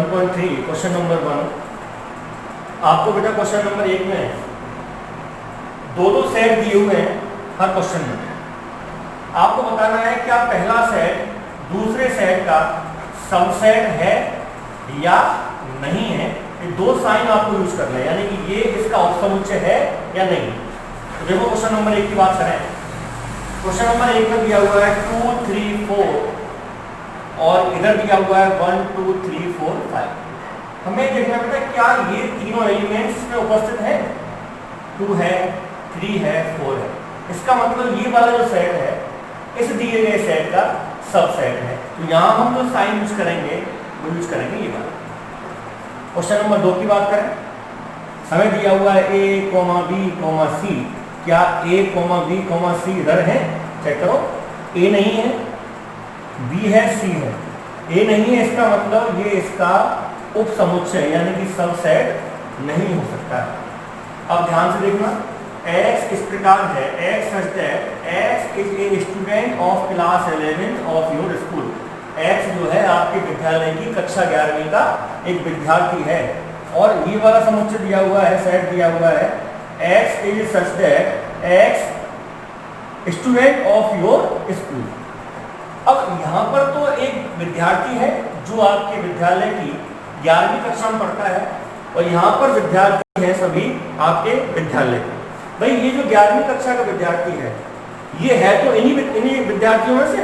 1.3 question number 1। आपको बेटा question number 1 में दो सेट दिए हुए हैं हर क्वेश्चन में। आपको बताना है क्या पहला सेट दूसरे सेट का सबसेट है या नहीं है। ये दो साइन आपको यूज करना है, यानी कि ये इसका उपसमुच्चय है या नहीं। तो देखो क्वेश्चन नंबर 1 की बात करें। क्वेश्चन नंबर 1 में दिया हुआ है 2 3 4 और इधर दिया हुआ है 1 2 3 4 5। हमें देखना पड़ता है क्या ये तीनों एलिमेंट्स इसमें उपस्थित है। 2 है, 3 है, 4 है। इसका मतलब ये वाला जो सेट है इस दिए गए सेट का सबसेट है। तो यहाँ हम जो साइन यूज करेंगे वो यूज करेंगे ये वाला। क्वेश्चन नंबर 2 की बात करें। हमें दिया हुआ है a, b, c। क्या a, b, c इधर है? चेक करो। a नहीं है, b है, c है। a नहीं है, इसका मतलब ये इसका उपसमुच्चय यानी कि सबसेट नहीं हो सकता है। अब ध्यान से देखना, x इस प्रकार है, x such that x is a student of class 11 of your school। x जो है आपके विद्यालय की कक्षा 11वीं का एक विद्यार्थी है। और ये वाला समुच्चय दिया हुआ है, सेट दिया हुआ है x is such that x student of your school। अब यहाँ पर तो एक विद्यार्थी है जो आपके विद्यालय की 11वीं कक्षा में पढ़ता है और यहाँ पर विद्यार्थी है सभी आपके विद्यालय के। भाई ये जो 11वीं कक्षा का विद्यार्थी है ये है तो इन्हीं विद्यार्थियों में से,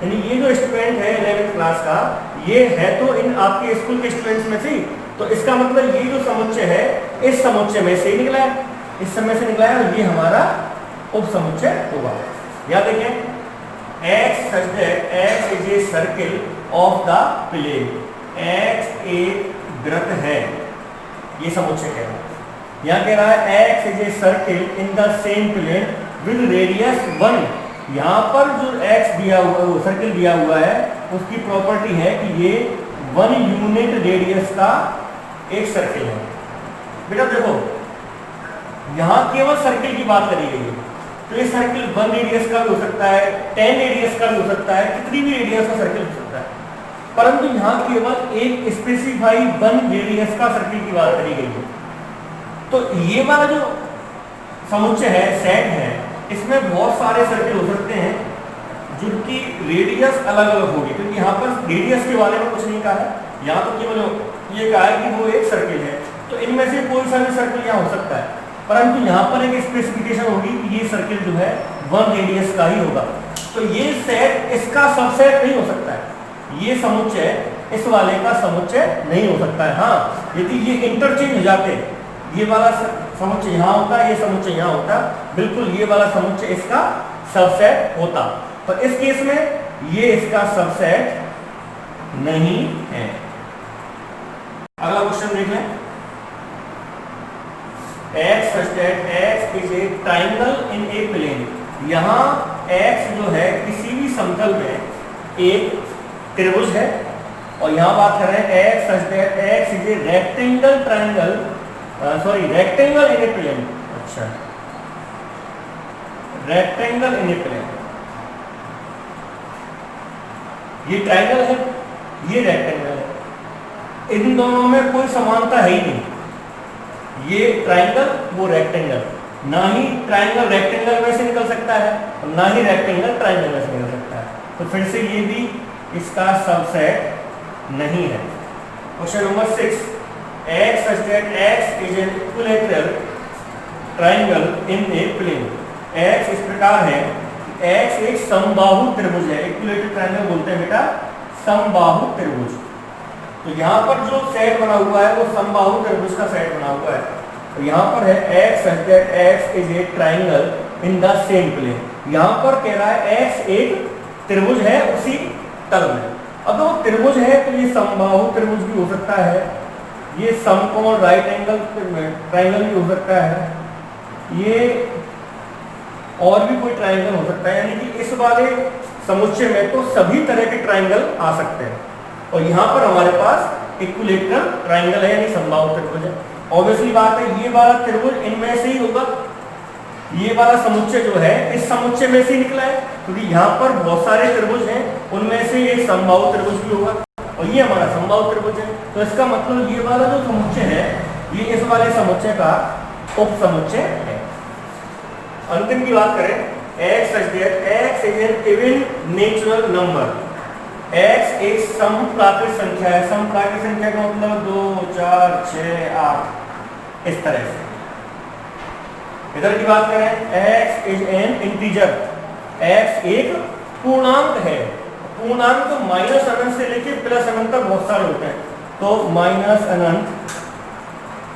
यानी ये जो स्टूडेंट है 11वीं क्लास का ये है तो इन आपके स्कूल के स्टूडेंट्स में से। तो इसका मतलब ये जो समुच्चय है इस समुच्चय में से ही निकला है, इस समय से निकला है और ये हमारा उपसमुच्चय होगा। याद देखें x such that x is a circle of the plane। x एक वृत्त है, ये समुच्चय कह रहा है। यहाँ कह रहा है x is a circle in the same plane with radius 1। यहाँ पर जो x दिया हुआ है, सर्किल दिया हुआ है, उसकी प्रॉपर्टी है कि ये 1 यूनिट रेडियस का एक सर्किल है। बेटा देखो यहाँ केवल सर्किल की बात करी गई है, तो ये सर्किल 1 रेडियस का भी हो सकता है, 10 रेडियस का भी हो सकता है, कितनी भी रेडियस का सर्किल हो सकता है। परंतु यहाँ केवल एक स्पेसिफाई 1 रेडियस का सर्किल की बात करी गई है। तो ये वाला जो समुच्चय है, सेट है, इसमें बहुत सारे सर्किल हो सकते हैं जिनकी रेडियस अलग अलग होगी, क्योंकि यहाँ पर रेडियस के बारे में कुछ नहीं कहा है। यहाँ तो केवल ये कहा है कि वो एक सर्किल है, तो इनमें से कोई सा भी सर्किल यहाँ हो सकता है। परंतु यहाँ पर एक स्पेसिफिकेशन होगी कि ये सर्किल जो है 1 रेडियस का ही होगा। तो ये सेट इसका सबसेट नहीं हो सकता है, ये समुच्चय इस वाले का समुच्चय नहीं हो सकता है। हाँ, यदि ये इंटरचेंज हो जाते, ये वाला समुच्चय यहाँ होता, ये समुच्चय यहाँ होता, बिल्कुल ये वाला समुच्चय इसका सबसेट होता। तो इस केस में ये इसका सबसेट नहीं है। अगला क्वेश्चन देख लें। x such that x is a triangle in a plane। यहाँ x जो है किसी भी समतल में एक त्रिभुज है और यहाँ बात कर रहे हैं x such that x is a rectangle triangle rectangle in a plane। अच्छा, rectangle in a plane, ये ट्रायंगल है, ये रेक्टेंगल है, इन दोनों में कोई समानता है ही नहीं। ये ट्रायंगल वो रेक्टेंगल, ना ही ट्रायंगल रेक्टेंगल में से निकल सकता है और ना ही रेक्टेंगल ट्रायंगल में से निकल सकता है। तो फिर से ये भी इसका सबसेट नहीं है। Question number 6। x such that x is an equilateral triangle in a plane। x इस प्रकार है कि x एक समबाहु त्रिभुज है। इक्विलेटरल ट्रायंगल बोलते हैं बेटा समबाहु त्रिभुज। तो यहाँ पर जो सेट बना हुआ है वो समबाहु त्रिभुज का सेट बना हुआ है। तो यहाँ पर है x such that x is a triangle in the same plane। यहाँ पर कह रहा है x एक त्रिभुज है उसी तल में। अब वो त्रिभुज है तो ये समबाहु त्रिभुज भी हो सकता है, ये समकोण राइट एंगल ट्रायंगल भी हो सकता है, ये और भी कोई ट्रायंगल हो सकता है। यानी कि इस वाले समुच्चय में तो सभी तरह के ट्रायंगल आ सकते हैं और यहाँ पर हमारे पास इक्विलेटरल ट्रायंगल है, यानी समबाहु त्रिभुज है। ऑब्वियसली बात है ये वाला त्रिभुज इनमें से ही होगा, ये वाला समुच्चय जो है इस समुच्चय में से निकला है, क्योंकि यहाँ पर बहुत सारे त्रिभुज हैं, उनमें से एक समबाहु त्रिभुज भी होगा। और ये हमारा समबाहु त्रिभुज है। तो इसका मतलब ये वाला जो समुच्चय है ये इस वाले समुच्चय का उपसमुच्चय है। अंतिम की बात करें, x such that x is an even natural number, x एक समप्राकृत संख्या है। समप्राकृत संख्या का मतलब 2 4 6 8 इस तरह से। इधर की बात करें, x is an integer, x एक पूर्णांक है। पूर्णांक तो माइनस अनंत से लेके प्लस अनंत तक बहुत सारे होते हैं। तो माइनस अनंत,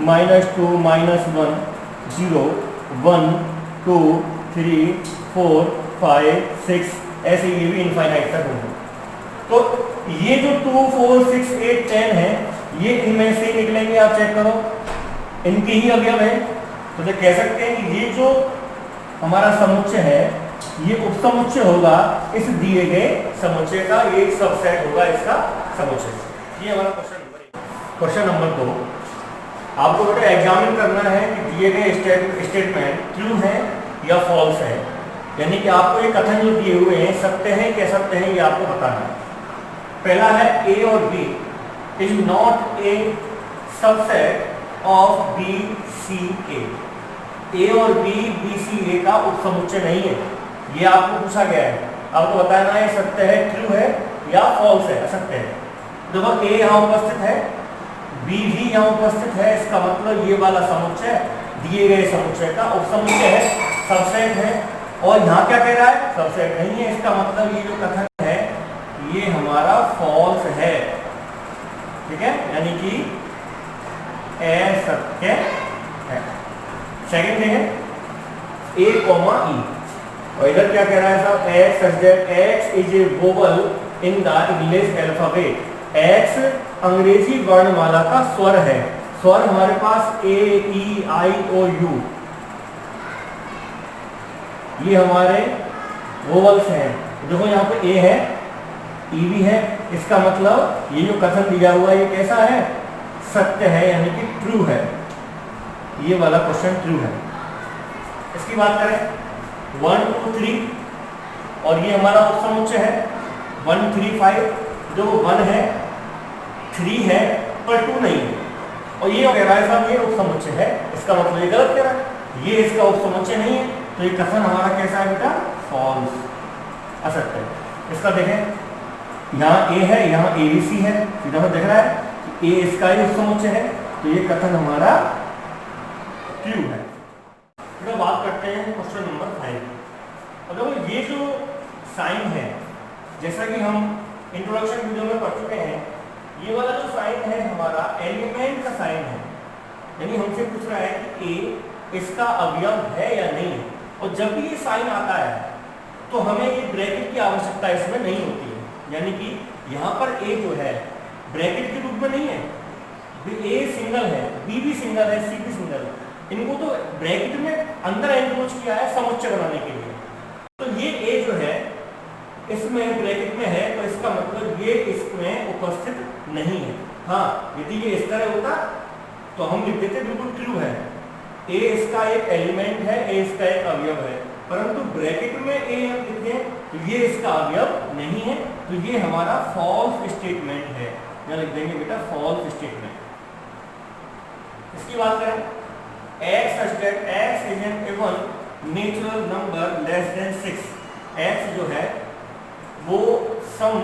-2, -1, 0, 1, 2, 3, 4, 5, 6 ऐसे ये भी इनफाइनाइट तक होंगे। तो ये जो 2, 4, 6, 8, 10 है ये इनमें से निकलेंगे। आप चेक करो, इनके ही अवयव है। तो जो कह सकते हैं कि ये जो हमारा समुच्चय है ये उपसमुच्चय होगा इस दिए गए समुच्चय का, ये एक सबसेट होगा इसका समुच्चय। ये हमारा क्वेश्चन नंबर 1। क्वेश्चन नंबर 2, आपको बेटा एग्जामिन करना है कि दिए गए स्टेटमेंट ट्रू है या फॉल्स है। यानी कि आपको ये कथन जो दिए हुए हैं सत्य है कि असत्य है ये आपको बताना है। पहला है ए और B is not a subset of B C A. A और बी बी सी ए का उपसमुच्चय नहीं है, ये आपको पूछा गया है। आपको बताना है सत्य है, ट्रू है या फॉल्स है, असत्य है। देखो ए यहाँ उपस्थित है, बी भी यहाँ उपस्थित है, इसका मतलब ये वाला समुच्चय दिए गए समुच्चय का उपसमुच्चय है, सबसेट है। और यहाँ क्या कह रहा है, सबसेट नहीं है। इसका मतलब ये जो कथन है ये हमारा फॉल्स है, ठीक है, यानी कि असत्य है। सेकंड है ए कॉमा ई, और इधर क्या कह रहा है साहब, x such that x is a vowel in the English alphabet। x अंग्रेजी वर्णमाला का स्वर है। स्वर हमारे पास a, e, i, o, u ये हमारे वोवल्स हैं। देखो यहाँ पे a है, e भी है, इसका मतलब ये जो कथन दिया हुआ है ये कैसा है, सत्य है, यानी कि ट्रू है। ये वाला क्वेश्चन ट्रू है। इसकी बात करें 1, 2, 3 और ये हमारा उपसमुच्चय है 1, 3, 5। जो 1 है, 3 है पर 2 नहीं है। और ये कह रहा है साहब ये उपसमुच्चय है, इसका मतलब ये गलत कह रहा है, ये इसका उपसमुच्चय नहीं है। तो ये कथन हमारा कैसा है बेटा, फॉल्स, असत्य है। इसका देखें, यहाँ ए है, यहाँ ए बी सी है, सीधा दिख रहा है कि ए इसका ही उपसमुच्चय है, तो ये कथन हमारा ट्रू है। तो बात करते हैं क्वेश्चन नंबर 5। देखो ये जो साइन है, जैसा कि हम इंट्रोडक्शन वीडियो में पढ़ चुके हैं, ये वाला जो साइन है हमारा एलिमेंट का साइन है। यानी हमसे पूछ रहा है कि ए इसका अवयव है या नहीं है। और जब भी ये साइन आता है तो हमें ये ब्रैकेट की आवश्यकता इसमें नहीं होती है। यानी कि यहाँ पर ए जो है ब्रैकेट के रूप में नहीं है, ए सिंगल है, बी भी सिंगल है, सी भी सिंगल है। इनको तो ब्रैकेट में अंदर एनक्लोज किया है समुच्चय बनाने के लिए। तो ये ए जो है इसमें ब्रैकेट में है, तो इसका मतलब ये इसमें उपस्थित नहीं है। हाँ, यदि ये इस तरह होता तो हम लिख देते बिल्कुल ट्रू है, ए इसका एक एलिमेंट है, ए इसका एक अवयव है। परंतु ब्रैकेट में ए हम लिखते हैं तो ये इसका अवयव नहीं है, तो ये हमारा फॉल्स स्टेटमेंट है। यहाँ लिख देंगे बेटा फॉल्स स्टेटमेंट। इसकी बात करें, x such that x is an even natural number less than 6। x जो है वो सम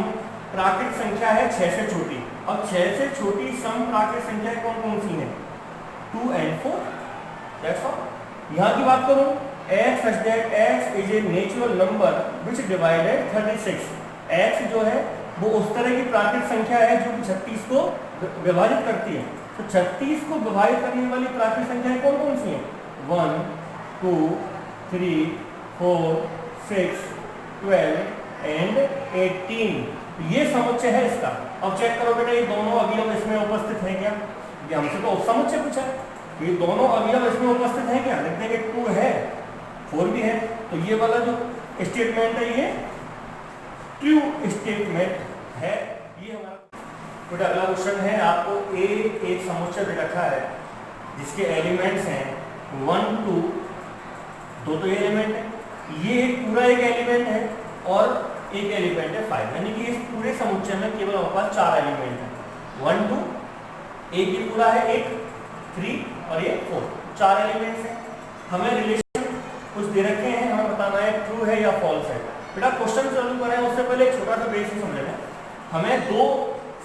प्राकृत संख्या है 6 से छोटी। अब 6 से छोटी सम प्राकृत संख्या कौन कौन सी है, 2 and 4। That's all। यहाँ की बात करूँ, x such that x is a natural number which divided 36। x जो है वो उस तरह की प्राकृत संख्या है जो 36 को विभाजित करती है। तो 36 को विभाजित करने वाली प्राकृत संख्याएं कौन कौन सी हैं, 1, 2, 3, 4, 6, 12 एंड 18। ये समुच्चय है इसका। अब चेक करो बेटा ये दोनों अवयव इसमें उपस्थित हैं क्या, ये हमसे तो उपसमुच्चय पूछा है, ये दोनों अवयव इसमें उपस्थित हैं क्या, लिखते हैं कि 2 है 4 भी है। तो ये वाला जो स्टेटमेंट है ये ट्रू स्टेटमेंट है। ये हमारा बेटा अगला क्वेश्चन है, आपको ए एक समुच्चय दे रखा है जिसके एलिमेंट्स हैं 1, 2, दो तो एलिमेंट है, ये एक पूरा एक एलिमेंट है और एक एलिमेंट है 5, यानी कि इस पूरे समुच्चय में केवल हमारे पास 4 एलिमेंट है, 1 2, एक ही पूरा है, एक 3 और ये 4, 4 एलिमेंट्स हैं। हमें रिलेशन कुछ दे रखे हैं, हमें बताना है ट्रू है या फॉल्स है। बेटा क्वेश्चन चालू करें उससे पहले एक छोटा सा बेसिक समझ लें। हमें 2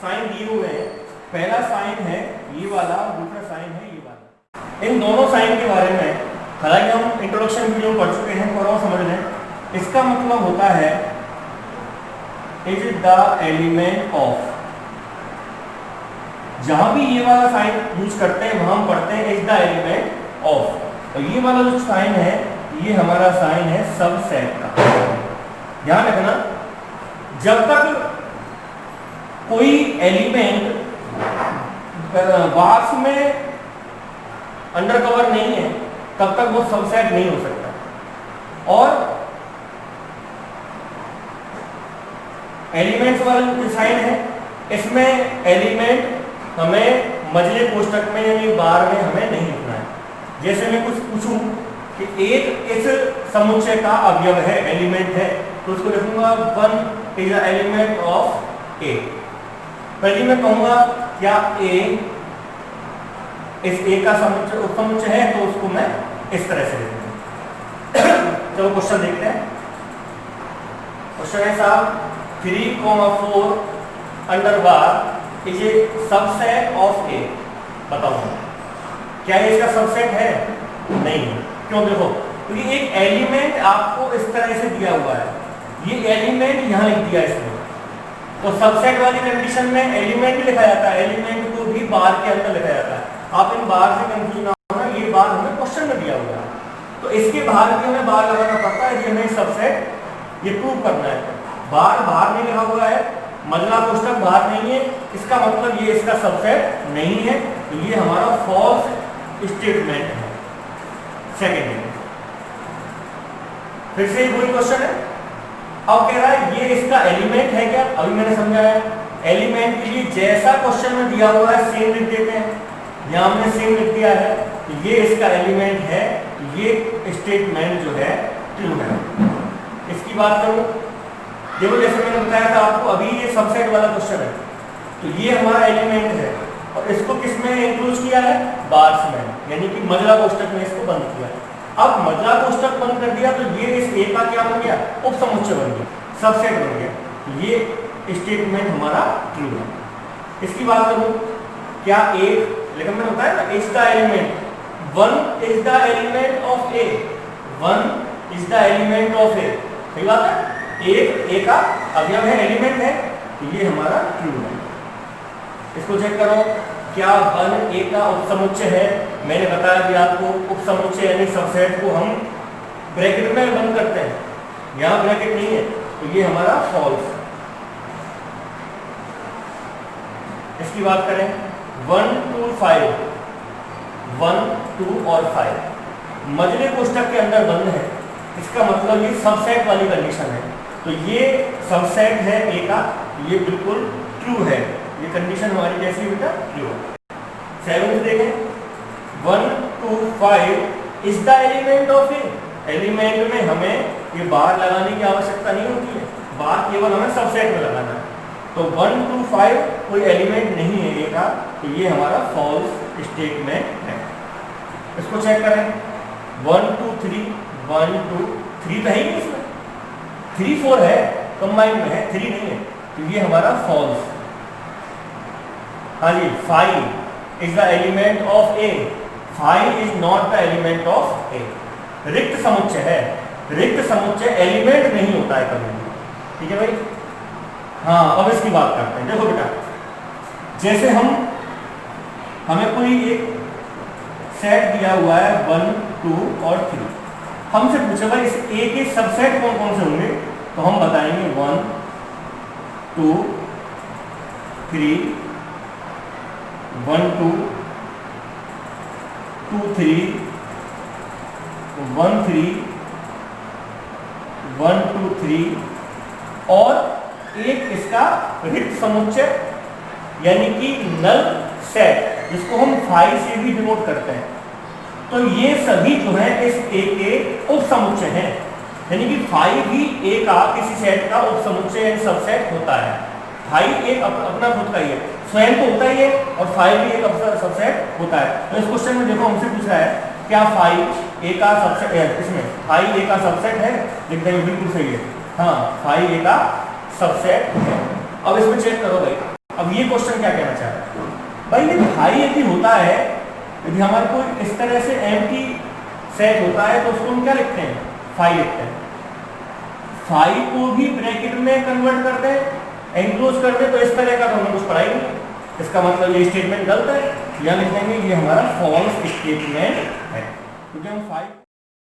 साइन दिए हुए हैं, पहला साइन है ये वाला, दूसरा साइन है ये वाला। इन दोनों साइन के बारे में हालांकि हम इंट्रोडक्शन वीडियो पढ़ चुके हैं, थोड़ा समझ लें। इसका मतलब होता है इज द एलिमेंट ऑफ, जहां भी ये वाला साइन यूज करते हैं वहां हम पढ़ते हैं इज द एलिमेंट ऑफ। और ये वाला जो साइन है ये हमारा साइन है सबसेट का। ध्यान रखना, जब तक कोई एलिमेंट बॉक्स में अंडर कवर नहीं है तब तक वो सबसेट नहीं हो सकता। और एलिमेंट्स वाला जो साइन है इसमें एलिमेंट हमें मझले कोष्ठक में यानी बार में हमें नहीं लिखना है। जैसे मैं कुछ पूछूं कि एक इस समुच्चय का अवयव है, एलिमेंट है, तो उसको लिखूंगा 1 इज द एलिमेंट ऑफ ए। पहले मैं कहूंगा क्या ए इस ए का समुच्चय उपसमुच्चय है, तो उसको मैं इस तरह से लिखूंगा। चलो क्वेश्चन देखते हैं। क्वेश्चन है साहब 3,4 under bar is a subset of A. बताओ क्या ये इसका सबसेट है? नहीं है। क्यों? देखो, क्योंकि एक एलिमेंट आपको इस तरह से दिया हुआ है, ये एलिमेंट यहाँ लिख दिया इसमें, तो सबसेट वाली कंडीशन में एलिमेंट लिखा जाता है, एलिमेंट को भी बार के अंदर लिखा जाता है। आप इन बार से कंफ्यूज ना होना, ये बार हमें क्वेश्चन में दिया हुआ है, तो इसके बाहर भी हमें बार लगाना पड़ता है, ये हमें सबसेट ये प्रूव करना है। बार बाहर नहीं लिखा हुआ है, मजला कोष्ठक बाहर नहीं है, इसका मतलब ये इसका सबसेट नहीं है, तो ये हमारा फॉल्स स्टेटमेंट है। सेकेंड है, फिर से वही क्वेश्चन है। अब कह रहा है ये इसका एलिमेंट है क्या? अभी मैंने समझाया एलिमेंट के लिए जैसा क्वेश्चन में दिया हुआ है सेम लिख देते हैं, यहाँ हमने सेम लिख दिया है, तो ये इसका एलिमेंट है, तो ये स्टेटमेंट जो है ट्रू है। इसकी बात करूं, देखो जैसे मैंने बताया था आपको अभी ये सबसेट वाला क्वेश्चन है, तो ये हमारा एलिमेंट है और इसको किस में इंक्लूड किया है? बार्स में, यानी कि मजला कोष्ठक में इसको बंद किया है। अब मजला कोष्ठक बंद कर दिया तो ये इस ए का क्या बन गया? उपसमुच्चय बन गया, सबसेट बन गया, तो ये स्टेटमेंट हमारा ट्रू है। इसकी बात करूं, क्या एक, लेकिन मैंने बताया ना is the element, 1 is the element of A, 1 is the element of A, सही बात है, एक ए का अवयव है, एलिमेंट है, तो ये हमारा ट्रू है। इसको चेक करो, क्या 1 ए का उपसमुच्चय है? मैंने बताया कि आपको उपसमुच्चय यानी सबसेट को हम ब्रैकेट में बंद करते हैं, यहाँ ब्रैकेट नहीं है, तो ये हमारा फॉल्स। इसकी बात करें 1 2 5, 1 2 और 5 मजले कोष्ठक के अंदर बंद है, इसका मतलब ये सबसेट वाली कंडीशन है, तो ये सबसेट है ए का, ये बिल्कुल ट्रू है। ये कंडीशन हमारी कैसी बेटा? ट्रू है। 7 देखें, 1 2 5 is the element of A. Element में हमें ये बार लगाने की आवश्यकता नहीं होती है, बार केवल हमें सबसेट में लगाना है, तो 1 2 5 कोई एलिमेंट नहीं है ए का, तो ये हमारा फॉल्स स्टेटमेंट है। इसको चेक करें 1 2 3, 1 2 3 तो है ही नहीं इसमें, 3 4 है, कंबाइन में है, 3 नहीं है, तो ये हमारा फॉल्स। हाँ जी, 5 is the element of A, 5 is not the element of A. रिक्त समुच्चय है, रिक्त समुच्चय एलिमेंट नहीं होता है कभी, ठीक है भाई। हाँ, अब इसकी बात करते हैं। देखो बेटा, जैसे हमें कोई एक सेट दिया हुआ है 1 2 और 3, हमसे पूछे भाई इस ए के सबसेट कौन कौन से होंगे, तो हम बताएंगे 1 2 3, 1 2 2 3, 1 3, 1 2 3 और एक इसका रिक्त समुच्चय यानी कि नल सेट, जिसको हम 5 से भी डिनोट करते हैं। तो ये सभी जो है इस ए के उपसमुच्चय हैं, यानी कि फाई भी ए का किसी सेट का उपसमुच्चय यानी सबसेट होता है। फाई एक अपना खुद का ही है, स्वयं तो होता ही है, और फाई भी एक सबसेट होता है। तो इस क्वेश्चन में देखो हमसे पूछ रहा है क्या फाई ए का सबसेट है, इसमें फाई ए का सबसेट है, लिख देंगे बिल्कुल सही है, हाँ फाई ए का सबसेट है। अब इसमें चेक करो भाई, अब ये क्वेश्चन क्या कहना चाह रहा है भाई, ये फाई यदि होता है, यदि हमारे को इस तरह से एम्प्टी सेट होता है तो उसको हम क्या लिखते हैं, फाई लिखते हैं। फाई को भी ब्रैकेट में कन्वर्ट कर दें, एनक्लोज कर दें, तो इस तरह का तो हमने कुछ पढ़ा ही नहीं, इसका मतलब ये स्टेटमेंट गलत है, या लिख देंगे ये हमारा फॉल्स स्टेटमेंट है, क्योंकि हम फाई